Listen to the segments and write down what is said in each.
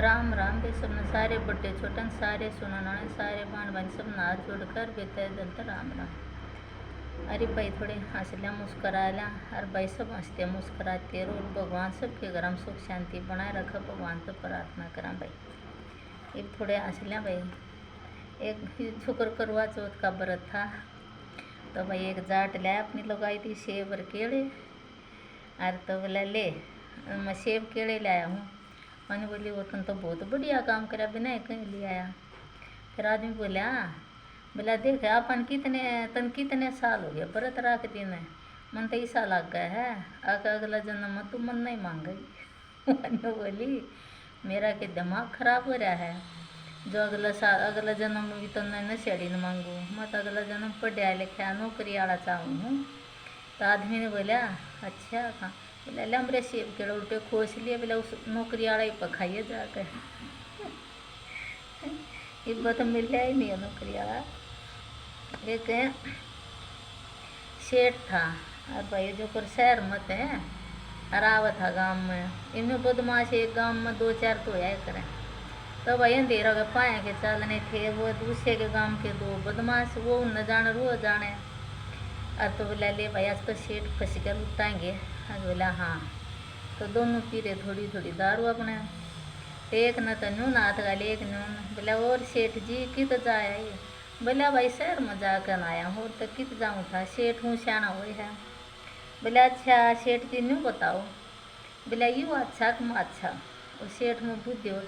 राम राम बे सबने सारे बड़े छोटे सारे सुनाना सारे बाण बाण सब हाथ जोड़कर बेते दंत राम राम। अरे भाई थोड़े हंस लिया मुस्करा लिया। अरे भाई सब हंसते मुस्कराते और भगवान सबके घर में सुख शांति बनाए रखा भगवान तो प्रार्थना करा भाई। एक थोड़े हंस लिया भाई। एक शुक्र करवा चौथ का व्रत था तो भाई एक जाट लाया अपनी लगाई थी सेब और केले। अरे तो बोला ले मैं सेब केले लाया हूँ। मैंने बोली वो तो बहुत बढ़िया काम करा बिना कहीं ले आया। फिर आदमी बोला बोला देख अपन कितने साल हो गए व्रत रख दिन मन तो ऐसा लग गया है अगला जन्म में तू मन नहीं मांग गई। मैंने बोली मेरा के दिमाग खराब हो रहा है जो अगला जन्म में भी तो मैं नशेड़ी न मांगू मैं तो अगला जन्म पढ़ा लिखा नौकरी वाला चाहूँ हूँ। तो आदमी ने बोला अच्छा कहाँ बोला ले हमरे सेब के उल्टे खोस लिए बोला उस नौकरी वाला ही पखाइए जाकर। ये बात मिल ही नहीं है नौकरी वाला। एक सेठ था और भाई जो कर शहर मत है हरावा था गांव में इनमें बदमाश एक गांव में दो चार तो आया करें। तो भाई अंधेरा के पाए के चलने थे वो दूसरे के गांव के दो बदमाश वो न जाने रो जाने। और तो बोला ले भाई आज तो सेठ फंस कर लुटाएंगे। आज बोला हाँ। तो दोनों पी रहे थोड़ी थोड़ी दारू अपने। एक न तो नून हाथ गाले एक नून बोला और सेठ जी कित जाया ये बोला भाई शहर में जाकर आया हूँ तो कित जाऊँ था सेठ हूँ सियाना हुई है। बोला अच्छा सेठ जी न्यू बताओ बोला यू अच्छा कम अच्छा और सेठ में बुद्धि हो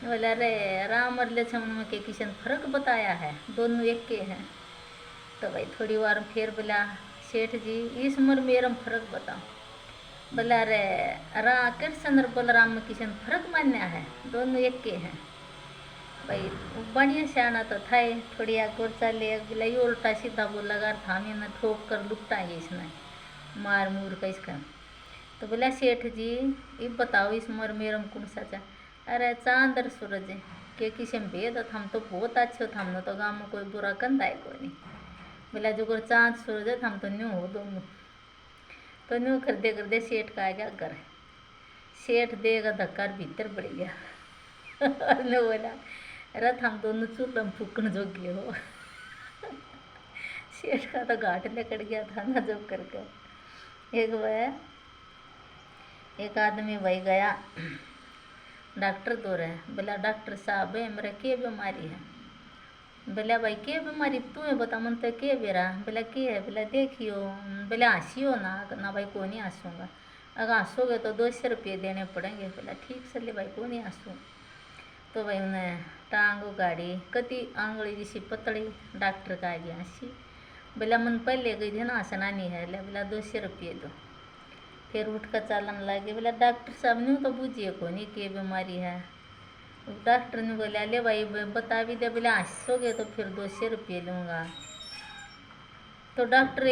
बोला अरे राम और लक्ष्मण में के किशन फर्क बताया है दोनों एक के हैं। तो भाई थोड़ी बार फिर बोला सेठ जी इस उम्र मेरा फर्क बताओ बोला अरे कृष्ण और बलराम में किशन फर्क मान्या है दोनों एक के हैं। भाई बढ़िया सियाना तो था ही थोड़ी आगोर चले बोला ये उल्टा सीधा बोला अगर थामी न ठोक कर लुटाएंगे इसने मार मूर का इसका। तो बोला सेठ जी ये बताओ इस उम्र मेरा कौन सा चा अरे चांद और सूरज के किसी में भेद हम तो बहुत अच्छे थे हमने तो गाँव में कोई बुरा कंधा है कोई नहीं। बोला जो कर चांद सूरज है हम तो न्यू हो दोनों। तो न्यू कर दे सेठ का आ गया घर सेठ देगा धक्का भीतर बढ़ गया। ने बोला रथ हम दोनों चूल्हा फूकन जोगे हो। सेठ का तो घाट लकड़ गया था ना जो करके। एक आदमी वही गया डॉक्टर तो रहे बोला डॉक्टर साहब है मेरा क्या बीमारी है। बोला भाई क्या बीमारी तुम्हें बता मन तो क्या बेरा बोला क्या है बोला देखियो बोला हंसियो ना भाई को नहीं हंसूँगा अगर हंसोगे तो 200 रुपये देने पड़ेंगे। बोला ठीक से ले भाई को नहीं हंसूँ। तो भाई उन्हें टांग गाड़ी कति आंगली जैसी पतली डॉक्टर का आ गया हंसी। बोला मन पहले गई थी ना हंसना नहीं है ले बोला 200 रुपये दो। फिर उठ कर चालन लगे बोला डॉक्टर साहब न्यू तो बूझिए को नहीं क्या बीमारी है। डॉक्टर ने बोला ले भाई बता भी दे बोला हंसोगे तो फिर 200 रुपये लूँगा। तो डॉक्टर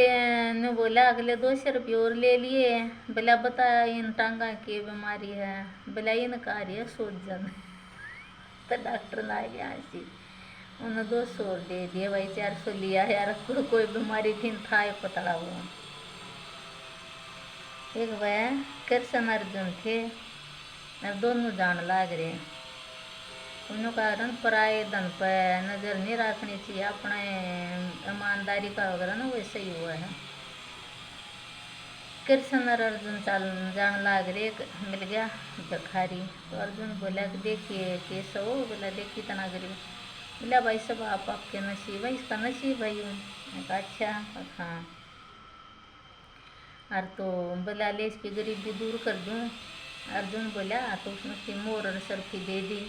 ने बोला अगले 200 रुपये और ले लिए। बोला बता इन टांगा की बीमारी है बोला इन कार्य है सूजन। तो डॉक्टर ने आ गया हंसी उन्हें 200 और दे दिए भाई 400 लिया यार कोई बीमारी थी था पतला हुआ। एक भैया कृष्ण अर्जुन थे और दोनों जान लाग रहे उन्होंने कारण पराए धन पर नज़र नहीं रखनी चाहिए अपने ईमानदारी का वगैरह ना वैसे ही हुआ है। कृष्ण और अर्जुन जान लाग रहे मिल गया भिखारी। तो अर्जुन बोला कि देखिए कैसा हो बोला देखिए तना गरीब बोला भाई सब आप आपके नसीब है इसका नसीब भाई हूँ अच्छा हाँ। और तो बोला ले इसकी गरीबी दूर कर दूँ। अर्जुन बोला तो उसने मोर और सरफी दे दी।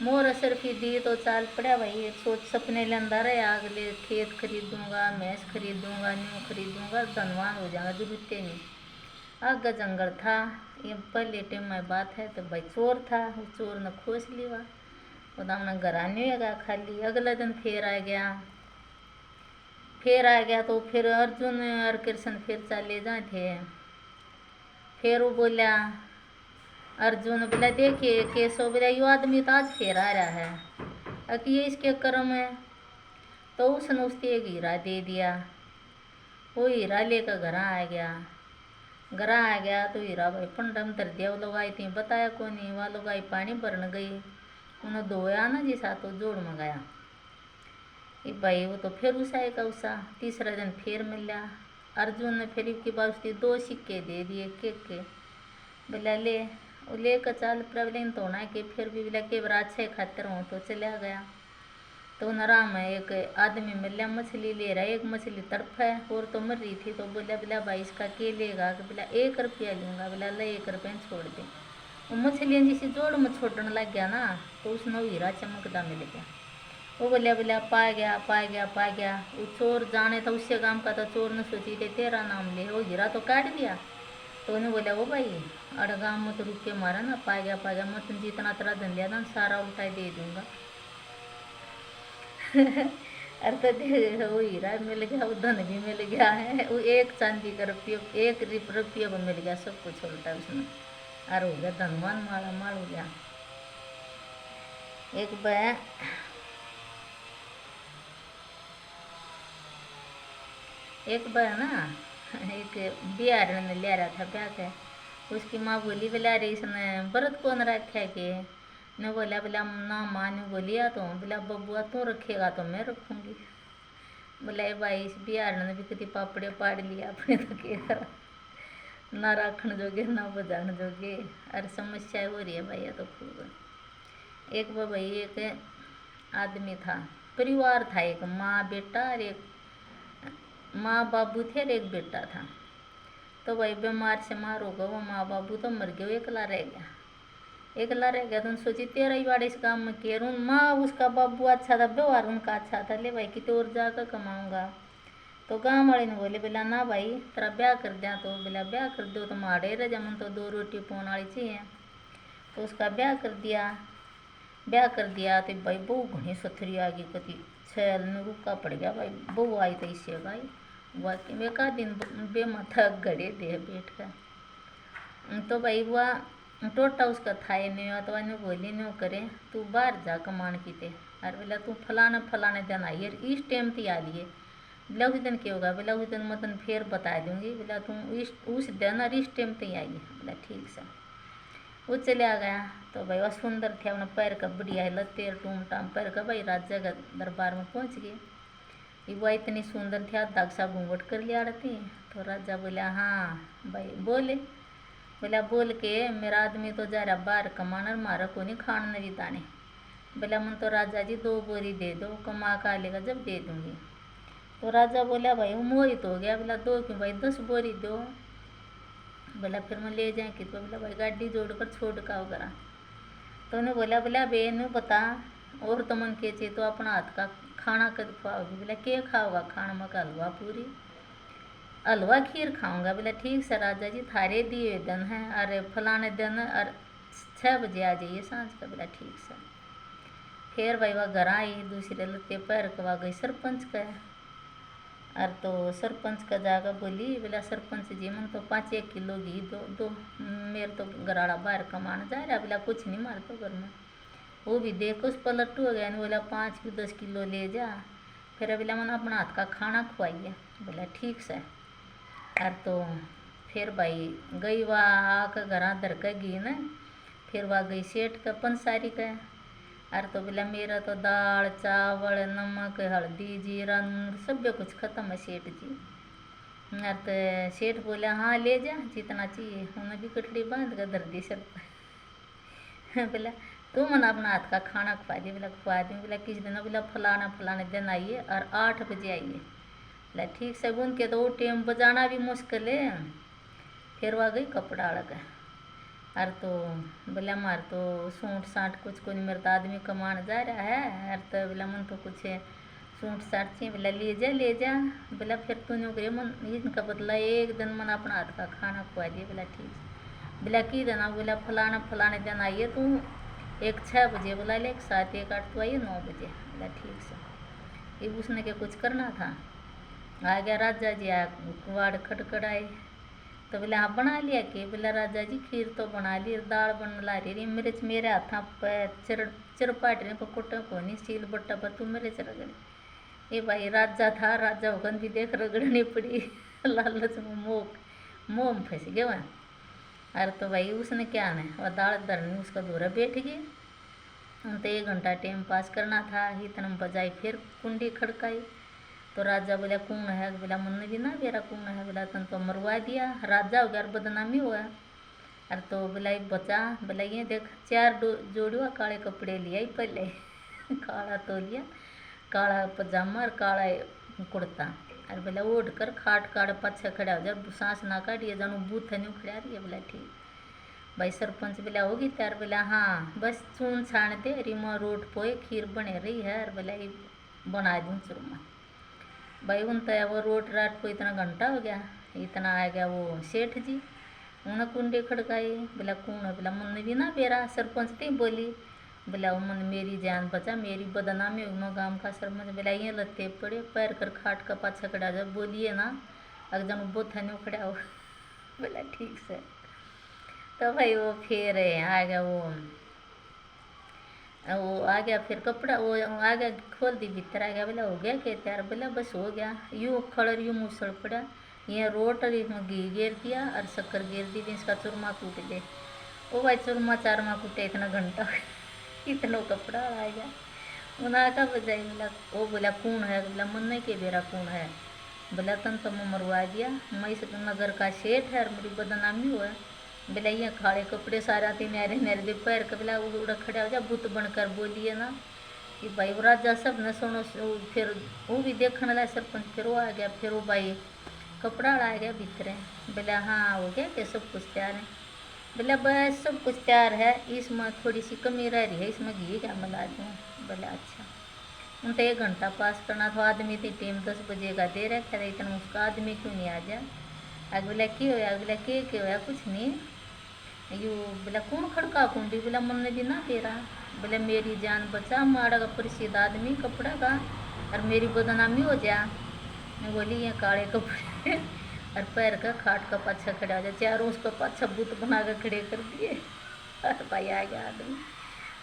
मोर सरफी दी तो चाल पड़ा भाई सोच सपने ले अंदर है अगले खेत खरीदूंगा भैंस खरीदूंगा न्यू खरीदूंगा धनवान हो जाऊंगा जरूरत नहीं। आगे जंगल था ये पहले टाइम में बात है तो भाई चोर था वो चोर ने खोस लिया वो दामना घर नहीं होगा खाली। अगला दिन फिर आ गया तो फिर अर्जुन और कृष्ण फिर चले जाए थे। फिर वो बोला अर्जुन बोला देखिए केशव बोला यो आदमी तो आज फिर आ रहा है अब ये इसके कर्म है। तो उसने उससे एक हीरा दे दिया वो हीरा लेकर घर आ गया। घर आ गया तो हीरा भाई पंडम धर दिया। वो लोग आई थी बताया को नहीं, वह लोग आई पानी भरन गई, उन्हें धोया ना जिसा तो जोड़ मंगाया। ये भाई वो तो फिर उसा एक उसा तीसरा दिन फिर मिला। अर्जुन ने फिर की बात उसकी 2 सिक्के दे दिए केक के। बोला ले, वो लेकर चल प्रबलिन तो ना कि फिर भी बोला के बरा अच्छे खातिर हूँ तो चला गया। तो नराम है एक आदमी मिला मछली ले रहा है, एक मछली तड़फ है और तो मर रही थी। तो बोला बोला भाई इसका के लेगा? बोला 1 रुपया लूँगा। बोला ले 1 रुपया छोड़ दे। वो मछलियाँ जिसे जोड़ में छोड़ने लग गया ना तो उसने हीरा चमकदा मिल गया। वो बोलिया बोलिया पा गया पा गया पा गया। वो चोर जाने था उससे काम का था, चोर ने सोची थे तेरा नाम ले, वो हीरा तो काट दिया। तो उन्हें बोला वो भाई अड़ गाँव मत रुक के मारा ना, पा गया मत, जितना तेरा धन लिया ना सारा उल्टा दे दूंगा। अरे तो देख वो हीरा मिल गया, वो धन भी मिल गया है, वो 1 चांदी का रुपये 1 रुपये को मिल गया, सब कुछ उल्टा उसने। अरे हो गया धनवान, माला माल हो गया। एक बार ना एक बिहार ने ले रहा था ब्याह के। उसकी माँ बोली बोला अरे इसने व्रत कौन रखा के? ने बोला बोला ना माँ ने बोलिया तो बोला बबुआ तू रखेगा तो मैं रखूँगी। बोला ये भाई इस बिहार ने भी कति पापड़े पाड़ लिया अपने तो क्या करा, ना रखने जोगे ना बजाने जोगे। अरे समस्या हो रही है भाई ये तो खूब। एक बार भाई एक आदमी था, परिवार था, एक माँ बेटा और एक माँ बाबू थे और एक बेटा था। तो भाई बीमार से मार हो गया, वो माँ बाबू तो मर गए, एकला रह गया। एकला रह गया तो सोची तेरा ही बाड़ इस काम में केर हूँ। माँ उसका बाबू अच्छा था, व्यवहार उनका अच्छा था, ले भाई कितने और जाकर कमाऊँगा। तो गाँव वाले ने बोले बोला ना भाई तेरा ब्याह कर दिया। तो बोला ब्याह कर दो तो मारे रह जमन तो 2 रोटी पौन वाली चाहिए। तो उसका ब्याह कर दिया। ब्याह कर दिया तो भाई बहू घनी सथरी आ गई, कति छैल ने रुका पड़ गया भाई। बहू आई तो इससे भाई वाकई में का दिन बेमाथा घड़े दे बैठ कर। तो भाई वह टोटा उसका था नहीं तो वह बोली नहीं करे तू बाहर जा कमान की ते। अरे बोला तू फलाने दिन आई और इस टाइम ते आ लिए। बोला उस दिन क्या होगा? बोला उस दिन मैं तेन फिर बता दूंगी। बोला तू उस दिन और इस टाइम ते आई है। बोला ठीक से। वो चला गया। तो भाई वह सुंदर थे, अपना पैर का बढ़िया है लत्ते टूम टाम पैर का भाई राजा का दरबार में पहुंच गए। वह इतनी सुंदर थी, दागसा घूंघट कर लिया रहती। तो राजा बोला हाँ भाई बोले। बोला बोल के मेरा आदमी तो जा रहा बाहर कमाना, मारा को नहीं खाने भी दाने। बोला मन तो राजा जी 2 बोरी दे दो, कमा का लेगा जब दे दूंगी। तो राजा बोला भाई वो मोहित हो गया। बोला 2 क्यों भाई 10 बोरी दो। बोला फिर मैं ले जाए कि? तो बोला भाई गाड़ी जोड़ कर छोड़ का करा। तो उन्हें बोला बोला बे ने बता और तो मन के चाहिए तो अपना हाथ का खाना कद खुआओगी? बोला क्या खाओगा खाना में? का हलवा पूरी हलवा खीर खाऊंगा। बोला ठीक से राजा जी थारे दिए दिन है, अरे फलाने दिन और 6 बजे आ जाइए सांझ का। बोला ठीक से। फिर भाई वह घर आई, दूसरे लत्ते पैर कवा गई सरपंच का। और तो सरपंच का जाकर बोली बोला सरपंच जी मन तो 5-1 किलो घी दो दो, मेरे तो गराड़ा बाहर कमाने जा रहा। बोला कुछ नहीं मार तो घर में। वो भी देखो उस पलट हो गया। बोला 5-10 किलो ले जा। फिर बोला मन अपना हाथ का खाना खुआइए। बोला ठीक से। और तो फिर भाई गई वह आकर घर धर कर घी न। फिर वह गई सेठ का पंसारी का। और तो बोला मेरा तो दाल चावल नमक हल्दी जीरा नून सब कुछ खत्म है सेठ जी। और तो सेठ बोला हाँ ले जा जितना चाहिए। उन्हें भी कटड़ी बांध कर धर दी सर पर। बोला तू मन अपना हाथ का खाना खुआ दी। बोला खुआ दी। बोला किस दिन? बोला फलाने दिन आइए और 8 बजे आइए। बोला ठीक से। बुन के तो वो टेम बजाना भी मुश्किल है। फिर वह गई कपड़ा अलग। और तो बोला मार तो सूट साट कुछ को नहीं, मेरा तो आदमी कमान जा रहा है। और तो बोला मन तो कुछ सूट साट चाहिए। बोला ले जा ले जा। बोला फिर तूने गए मन इनका बदला एक दिन मन अपना हाथ का खाना खुआ दिया। बोला ठीक। बोला की देना? बोला फलाने दिन आइए तू, एक 6 बजे बुला ले, एक 7 एक 8 तो आइए 9 बजे। बोला ठीक से। ये उसने क्या कुछ करना था। आ गया राजा जी, आ कुवाड़ खटखड़ाए। तो बोला हाँ बना लिया कि? बोला राजा जी खीर तो बना ली, दाल बन ला रही मिर्च मेरे हाथा पर चिरपाट रहे पकोटा को नहीं सील बट्टा पर तू मेरे रगड़े। ये भाई राजा था, राजा होकर भी देख रगड़नी पड़ी। लालच में मुँह में फंस गए वह। अरे तो भाई उसने क्या ना वह दाल धरनी उसका दूरा बैठ गई। उन तो 1 घंटा टाइम पास करना था, इतना बजाई फिर कुंडी खड़काई। तो राजा बोला कौन है, बोला मुन्ने भी ना मेरा कौन है, बोला तन तो मरवा दिया, राजा हो गया और बदनामी हुआ। अरे तो बोला बचा, बोला ये देख 4 जोड़िया काले कपड़े लिया पहले काला तौलिया, काला पजामा और काला कुर्ता। अरे बोला उठ कर खाट काट पाछे खड़ा हो जा, सांस ना काटिए जानू बूथ नहीं खड़ा रही है। बोला ठीक। भाई सरपंच बोला होगी त्यार, बोला हाँ बस चून छान दे रिमो रोट पोए खीर बने रही है। और बोला ये बना दूँ चूरमा। भाई उन तो वो रोट राट को इतना घंटा हो गया, इतना आ गया वो सेठ जी। उन्हें कुंडे खड़काई, बोला कौन है, बोला मुन्ने भी ना बेरा। सरपंच थी बोली, बोला मन मेरी जान बचा, मेरी बदनामी उनो गांव का सरपंच। बोला ये लत्ते पड़े पैर कर खाट का पाछा खड़ा जा, बोलिए ना अगर जन बोथा नहीं खड़ा हो बोला ठीक से। तो भाई वो फिर आ गया वो आ गया फिर कपड़ा वो आ गया खोल दी भीतर आ गया। बोला हो गया क्या त्यार, बोला बस हो गया। यूँ खड़र यूँ मुसड़ पड़ा, ये रोट और इसमें घी गेर दिया और शक्कर गेर दी, इसका चूरमा कूट दे। ओ भाई चूरमा चारमा कूटे इतना घंटा इतना कपड़ा आ गया। उन्हें का बजाई बोला वो, बोला कौन है, बोला मुन्ने के बेरा कौन है। बोला तन तो मैं मरवा दिया, मैं इस नगर का सेठ है और मेरी बदनामी हुआ। बोला ये खाड़े कपड़े सारा थी मेरे मेरे दे पैर के, बोला उड़ा खड़ा हो जा बुत बनकर बोलिए ना कि भाई वो राजा सब न सुनो। फिर वो भी देखने लगा सरपंच, फिर वो आ गया, फिर वो भाई कपड़ा आ गया भीतर। बोला हाँ हो गया कि सब कुछ तैयार है। बोला बस सब कुछ तैयार है, इसमें थोड़ी सी कमी रह रही है, इसमें घी क्या मिला दूँ। बोला अच्छा। उन तो 1 घंटा पास करना था, आदमी थी टाइम 10 बजे का दे रखा था, इतना उसका आदमी क्यों नहीं आ जा। आग बोला क्यों होया, बोला के होया कुछ नहीं। यू बोला कौन खड़का कुंडी, बोला मुन्ने भी ना तेरा। बोला मेरी जान बचा, माड़ा का प्रसिद्ध आदमी कपड़ा का और मेरी बदनामी हो जा। मैं बोली ये काले कपड़े और पैर का खाट का पाछा खड़ा हो जाए, चारों उसका पाछा बुत बना कर खड़े कर दिए। और भाई आ गया आदमी,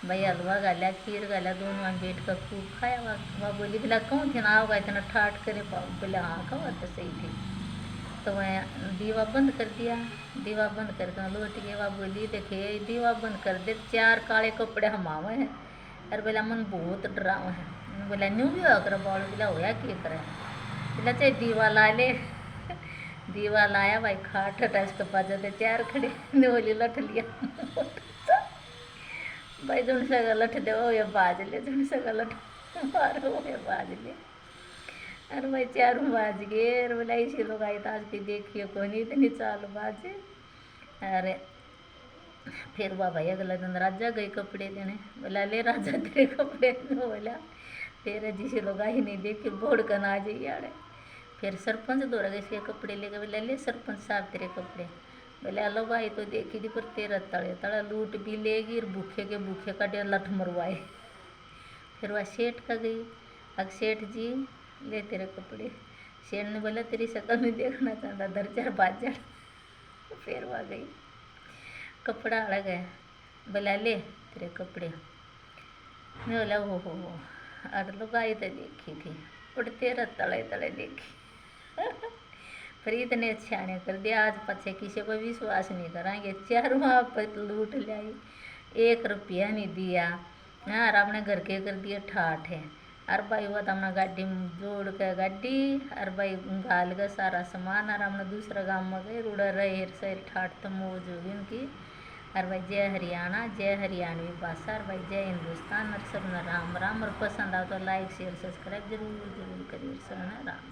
भाई हलवा गाला खीर गाला दोनों बैठ कर खूब खाया। वह बोली बोला कौन थे ना होगा इतना ठाठ करे पाओ, बोला हाँ कहो तो सही थी। तो वह दीवा बंद कर दिया, दीवा बंद करके लौट गए। वह बोली देखे दीवा बंद कर दे, 4 काले कपड़े हम आवे हैं। अरे बोला मन बहुत डराव है। बोला न्यू भी होया कर बॉल, बोला होया क्या करे। बोला चाहे दीवा ला ले दीवा लाया भाई खाट टच के पास जाते 4 खड़े बोली लठ लिया भाई जुन से लठ दे ये बाज ले, जुन से लठ मारो ये बाज ले। अरे भाई 4 बाज गए। अरे बोला इसी लोग आई तो आज की देखिए कौन इतनी चाल बाजे। अरे फिर वह भाई अगला दिन राजा गए कपड़े देने। बोला ले राजा तेरे कपड़े। बोला तेरे जिसे लोग आई नहीं देखे बोर्ड का ना आ जाइए अरे। फिर सरपंच दौड़ा गए इसके कपड़े लेके। बोला ले सरपंच साहब तेरे कपड़े। बोले अलो भाई तो देखी थी पर तेरा तड़े तड़ा लूट भी लेगी और भूखे के भूखे का डेढ़ लठ मरवाए। फिर वह सेठ का गई, अब सेठ जी ले तेरे कपड़े। सेठ ने बोला तेरी शक्ल नहीं देखना चाहता, धर 4 बाज जा। फिर वह गई कपड़ा अलग है, बोला ले तेरे कपड़े। मैं बोला हो और लोग आई तो देखी थी पर तेरा तड़े तड़े देखी फिर इतने अच्छा ने कर दिया, आज पछे किसी को विश्वास नहीं कराएंगे। 4 वहाँ पर लूट लाई, 1 रुपया नहीं दिया। हाँ और अपने घर के कर दिए ठाठ है। और भाई वो तो हमने गाड़ी में जोड़ के गाड़ी और भाई घाल का सारा सामान और हमने दूसरा गाँव में गए रूड़ा रहे सर ठाठ तो मौज होगी उनकी। और भाई जय हरियाणा, जय हरियाणवी भाषा, और भाई जय हिंदुस्तान। और सब राम राम। और पसंद आओ तो लाइक शेयर सब्सक्राइब जरूर जरूर करिए। सब राम।